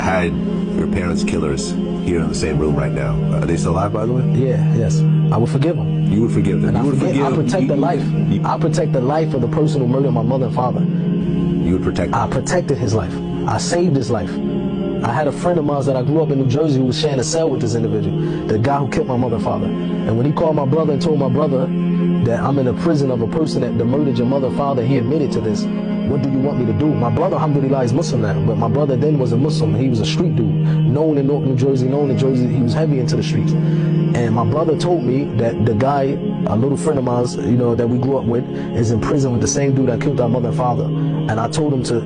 had your parents' killers here in the same room right now. Are they still alive, by the way? Yeah, yes. I would forgive them. You would forgive them. And I protect the life. I protect the life of the person who murdered my mother and father. You would protect them. I protected his life. I saved his life. I had a friend of mine that I grew up in New Jersey who was sharing a cell with this individual, the guy who killed my mother and father. And when he called my brother and told my brother that I'm in a prison of a person that murdered your mother and father, he admitted to this. What do you want me to do? My brother, alhamdulillah, is Muslim now, but my brother then was a Muslim. He was a street dude, known in New Jersey, he was heavy into the streets. And my brother told me that the guy, a little friend of mine, that we grew up with, is in prison with the same dude that killed our mother and father. And I told him to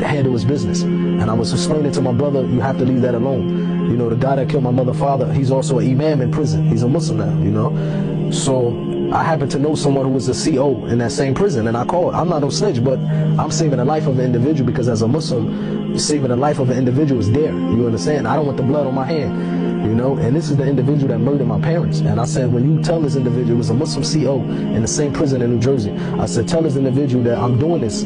handle his business. And I was explaining to my brother, you have to leave that alone. The guy that killed my mother and father, he's also an imam in prison. He's a Muslim now, So I happen to know someone who was a CO in that same prison, and I called. I'm not no snitch, but I'm saving the life of an individual, because as a Muslim, saving the life of an individual is there. You understand? I don't want the blood on my hand. And this is the individual that murdered my parents. And I said, when you tell this individual, it was a Muslim CO in the same prison in New Jersey, I said, tell this individual that I'm doing this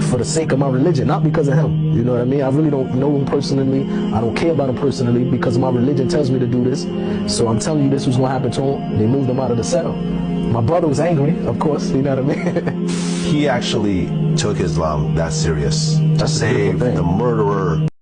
for the sake of my religion, not because of him. You know what I mean? I really don't know him personally. I don't care about him personally, because my religion tells me to do this. So I'm telling you this was going to happen to him. They moved him out of the cell. My brother was angry, of course, you know what I mean? He actually took Islam that serious to save the murderer.